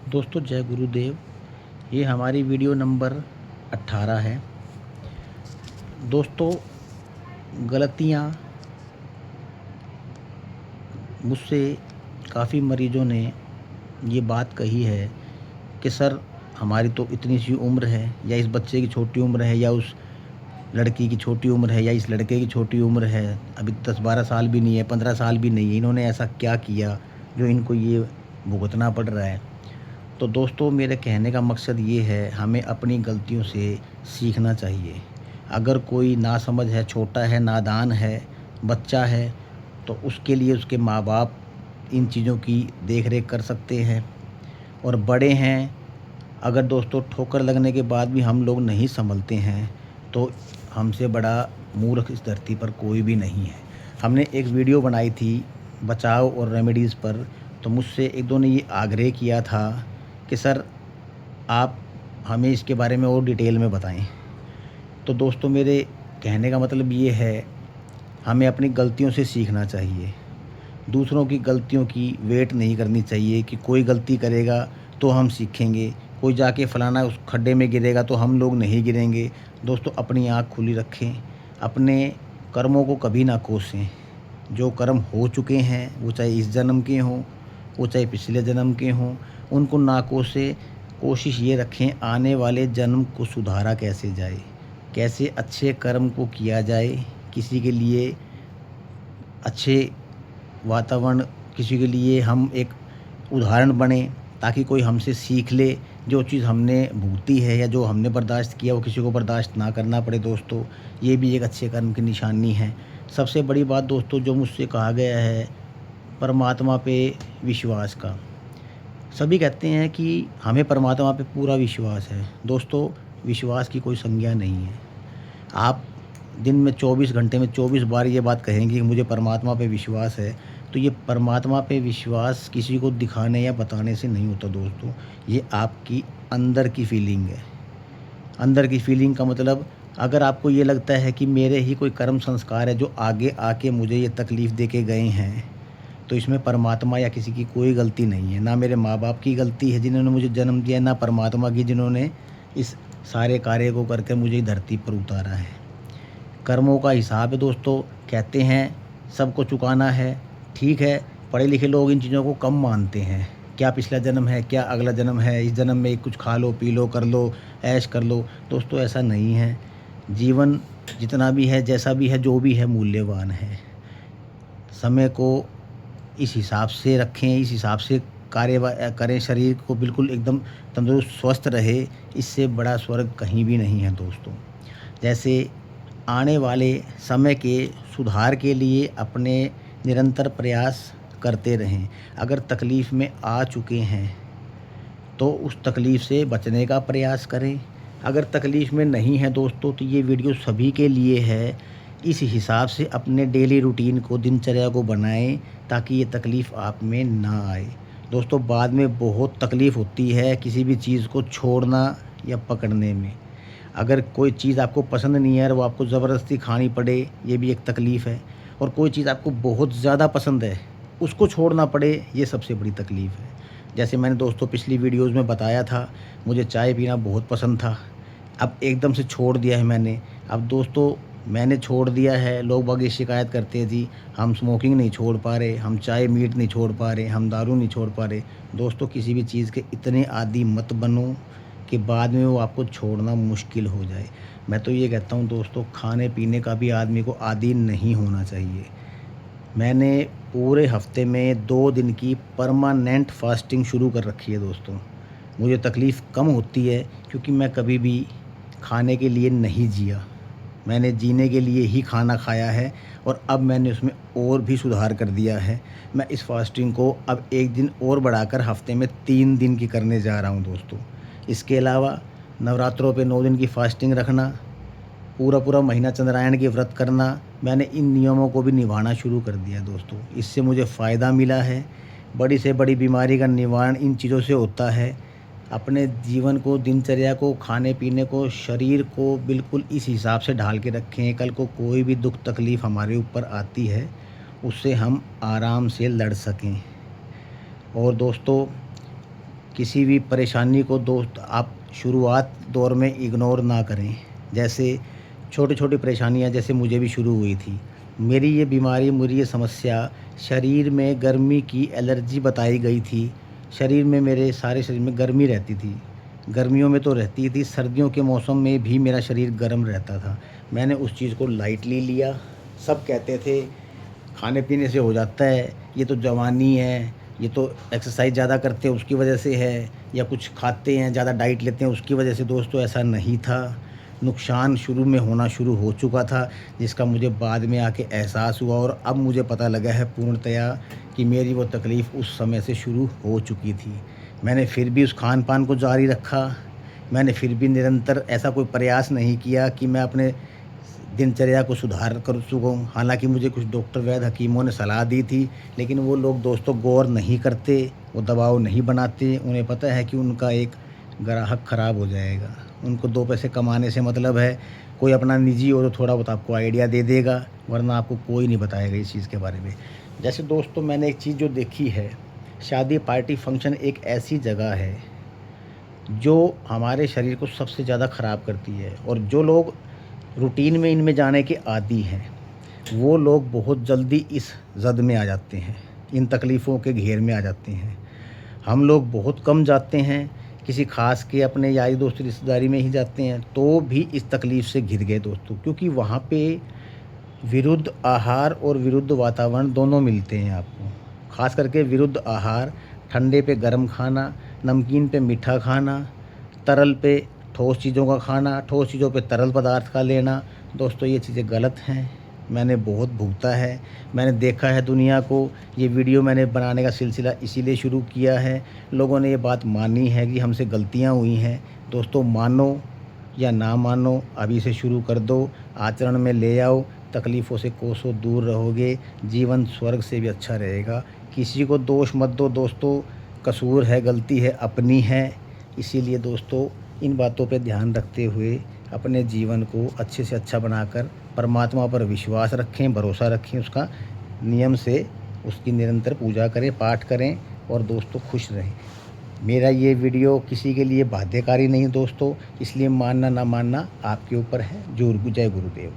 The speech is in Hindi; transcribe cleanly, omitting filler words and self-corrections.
दोस्तों जय गुरुदेव। ये हमारी वीडियो नंबर 18 है। दोस्तों गलतियाँ मुझसे काफ़ी मरीजों ने ये बात कही है कि सर हमारी तो इतनी सी उम्र है, या इस बच्चे की छोटी उम्र है, या उस लड़की की छोटी उम्र है, या इस लड़के की छोटी उम्र है, अभी 10-12 साल भी नहीं है, 15 साल भी नहीं है, इन्होंने ऐसा क्या किया जो इनको ये भुगतना पड़ रहा है। तो दोस्तों मेरे कहने का मकसद ये है, हमें अपनी गलतियों से सीखना चाहिए। अगर कोई नासमझ है, छोटा है, नादान है, बच्चा है, तो उसके लिए उसके माँ-बाप इन चीज़ों की देख-रेख कर सकते हैं। और बड़े हैं, अगर दोस्तों ठोकर लगने के बाद भी हम लोग नहीं सँभलते हैं, तो हमसे बड़ा मूर्ख इस धरती पर कोई भी नहीं है। हमने एक वीडियो बनाई थी बचाव और रेमेडीज़ पर, तो मुझसे एक दो ने ये आग्रह किया था कि सर आप हमें इसके बारे में और डिटेल में बताएँ। तो दोस्तों मेरे कहने का मतलब ये है, हमें अपनी गलतियों से सीखना चाहिए। दूसरों की गलतियों की वेट नहीं करनी चाहिए कि कोई गलती करेगा तो हम सीखेंगे, कोई जाके फलाना उस खड्डे में गिरेगा तो हम लोग नहीं गिरेंगे। दोस्तों अपनी आँख खुली रखें, अपने कर्मों को कभी ना कोसें। जो कर्म हो चुके हैं, वो चाहे इस जन्म के हों, वो चाहे पिछले जन्म के हों, उनको ना कोसें। कोशिश ये रखें आने वाले जन्म को सुधारा कैसे जाए, कैसे अच्छे कर्म को किया जाए, किसी के लिए अच्छे वातावरण, किसी के लिए हम एक उदाहरण बने, ताकि कोई हमसे सीख ले। जो चीज़ हमने भुगती है या जो हमने बर्दाश्त किया वो किसी को बर्दाश्त ना करना पड़े। दोस्तों ये भी एक अच्छे कर्म की निशानी है। सबसे बड़ी बात दोस्तों जो मुझसे कहा गया है, परमात्मा पे विश्वास का। सभी कहते हैं कि हमें परमात्मा पे पूरा विश्वास है। दोस्तों विश्वास की कोई संज्ञा नहीं है। आप दिन में 24 घंटे में 24 बार ये बात कहेंगे कि मुझे परमात्मा पे विश्वास है, तो ये परमात्मा पे विश्वास किसी को दिखाने या बताने से नहीं होता दोस्तों। ये आपकी अंदर की फीलिंग है। अंदर की फीलिंग का मतलब, अगर आपको ये लगता है कि मेरे ही कोई कर्म संस्कार है जो आगे आके मुझे ये तकलीफ़ दे के गए हैं, तो इसमें परमात्मा या किसी की कोई गलती नहीं है। ना मेरे माँ-बाप की गलती है जिन्होंने मुझे जन्म दिया, ना परमात्मा की जिन्होंने इस सारे कार्य को करके मुझे धरती पर उतारा है। कर्मों का हिसाब है दोस्तों। कहते हैं सबको चुकाना है। ठीक है, पढ़े लिखे लोग इन चीज़ों को कम मानते हैं। क्या पिछला जन्म है, क्या अगला जन्म है, इस जन्म में कुछ खा लो, पी लो, कर लो, ऐश कर लो। दोस्तों ऐसा नहीं है। जीवन जितना भी है, जैसा भी है, जो भी है, मूल्यवान है। समय को इस हिसाब से रखें, इस हिसाब से करें, शरीर को बिल्कुल एकदम तंदुरुस्त स्वस्थ रहे। इससे बड़ा स्वर्ग कहीं भी नहीं है दोस्तों। जैसे आने वाले समय के सुधार के लिए अपने निरंतर प्रयास करते रहें। अगर तकलीफ़ में आ चुके हैं तो उस तकलीफ़ से बचने का प्रयास करें। अगर तकलीफ़ में नहीं है दोस्तों, तो ये वीडियो सभी के लिए है। इस हिसाब से अपने डेली रूटीन को, दिनचर्या को बनाएं, ताकि ये तकलीफ़ आप में ना आए। दोस्तों बाद में बहुत तकलीफ़ होती है किसी भी चीज़ को छोड़ना या पकड़ने में। अगर कोई चीज़ आपको पसंद नहीं है और वो आपको ज़बरदस्ती खानी पड़े, ये भी एक तकलीफ़ है। और कोई चीज़ आपको बहुत ज़्यादा पसंद है, उसको छोड़ना पड़े, ये सबसे बड़ी तकलीफ़ है। जैसे मैंने दोस्तों पिछली वीडियोज़ में बताया था, मुझे चाय पीना बहुत पसंद था, अब एकदम से छोड़ दिया है मैंने। अब दोस्तों मैंने छोड़ दिया है, लोग बाग ये शिकायत करते हैं, जी हम स्मोकिंग नहीं छोड़ पा रहे, हम चाय मीट नहीं छोड़ पा रहे, हम दारू नहीं छोड़ पा रहे। दोस्तों किसी भी चीज़ के इतने आदी मत बनो कि बाद में वो आपको छोड़ना मुश्किल हो जाए। मैं तो ये कहता हूँ दोस्तों, खाने पीने का भी आदमी को आदी नहीं होना चाहिए। मैंने पूरे हफ्ते में 2 दिन की परमानेंट फास्टिंग शुरू कर रखी है दोस्तों। मुझे तकलीफ़ कम होती है क्योंकि मैं कभी भी खाने के लिए नहीं जिया। मैंने जीने के लिए ही खाना खाया है, और अब मैंने उसमें और भी सुधार कर दिया है। मैं इस फास्टिंग को अब 1 दिन और बढ़ाकर हफ्ते में 3 दिन की करने जा रहा हूँ दोस्तों। इसके अलावा नवरात्रों पे 9 दिन की फास्टिंग रखना, पूरा महीना चंद्रायण की व्रत करना, मैंने इन नियमों को भी निभाना शुरू कर दिया दोस्तों। इससे मुझे फ़ायदा मिला है। बड़ी से बड़ी बीमारी का निवारण इन चीज़ों से होता है। अपने जीवन को, दिनचर्या को, खाने पीने को, शरीर को बिल्कुल इस हिसाब से ढाल के रखें, कल को कोई भी दुख तकलीफ़ हमारे ऊपर आती है, उससे हम आराम से लड़ सकें। और दोस्तों किसी भी परेशानी को दोस्त आप शुरुआत दौर में इग्नोर ना करें। जैसे छोटी-छोटी परेशानियाँ जैसे मुझे भी शुरू हुई थी। मेरी ये बीमारी, मेरी ये समस्या, शरीर में गर्मी की एलर्जी बताई गई थी। शरीर में, मेरे सारे शरीर में गर्मी रहती थी। गर्मियों में तो रहती ही थी, सर्दियों के मौसम में भी मेरा शरीर गर्म रहता था। मैंने उस चीज़ को लाइटली लिया। सब कहते थे खाने-पीने से हो जाता है, ये तो जवानी है, ये तो एक्सरसाइज़ ज़्यादा करते हैं उसकी वजह से है, या कुछ खाते हैं, ज़्यादा डाइट लेते हैं उसकी वजह से। दोस्तों ऐसा नहीं था। नुकसान शुरू में होना शुरू हो चुका था, जिसका मुझे बाद में आके एहसास हुआ, और अब मुझे पता लगा है पूर्णतया कि मेरी वो तकलीफ़ उस समय से शुरू हो चुकी थी। मैंने फिर भी उस खान-पान को जारी रखा। मैंने फिर भी निरंतर ऐसा कोई प्रयास नहीं किया कि मैं अपने दिनचर्या को सुधार कर सकूँ। हालाँकि मुझे कुछ डॉक्टर, वैद्य, हकीमों ने सलाह दी थी, लेकिन वो लोग दोस्तों गौर नहीं करते, वो दबाव नहीं बनाते। उन्हें पता है कि उनका एक ग्राहक ख़राब हो जाएगा। उनको 2 पैसे कमाने से मतलब है। कोई अपना निजी हो तो थोड़ा बहुत आपको आइडिया दे देगा, वरना आपको कोई नहीं बताएगा इस चीज़ के बारे में। जैसे दोस्तों मैंने एक चीज़ जो देखी है, शादी, पार्टी, फंक्शन एक ऐसी जगह है जो हमारे शरीर को सबसे ज़्यादा ख़राब करती है, और जो लोग रूटीन में इनमें जाने के आदी हैं, वो लोग बहुत जल्दी इस ज़द में आ जाते हैं, इन तकलीफ़ों के घेर में आ जाते हैं। हम लोग बहुत कम जाते हैं, किसी ख़ास के अपने यारी दोस्त रिश्तेदारी में ही जाते हैं, तो भी इस तकलीफ़ से घिर गए दोस्तों, क्योंकि वहाँ पे विरुद्ध आहार और विरुद्ध वातावरण दोनों मिलते हैं आपको। ख़ास करके विरुद्ध आहार, ठंडे पे गर्म खाना, नमकीन पे मीठा खाना, तरल पे ठोस चीज़ों का खाना, ठोस चीज़ों पे तरल पदार्थ का लेना। दोस्तों ये चीज़ें गलत हैं। मैंने बहुत भुगता है, मैंने देखा है दुनिया को। ये वीडियो मैंने बनाने का सिलसिला इसीलिए शुरू किया है। लोगों ने ये बात मानी है कि हमसे गलतियाँ हुई हैं। दोस्तों मानो या ना मानो, अभी से शुरू कर दो, आचरण में ले आओ, तकलीफ़ों से कोसों दूर रहोगे, जीवन स्वर्ग से भी अच्छा रहेगा। किसी को दोष मत दो दोस्तों, कसूर है, गलती है, अपनी है। इसीलिए दोस्तों इन बातों पे ध्यान रखते हुए अपने जीवन को अच्छे से अच्छा बनाकर परमात्मा पर विश्वास रखें, भरोसा रखें, उसका नियम से उसकी निरंतर पूजा करें, पाठ करें, और दोस्तों खुश रहें। मेरा ये वीडियो किसी के लिए बाध्यकारी नहीं दोस्तों, इसलिए मानना ना मानना आपके ऊपर है। जय गुरुदेव।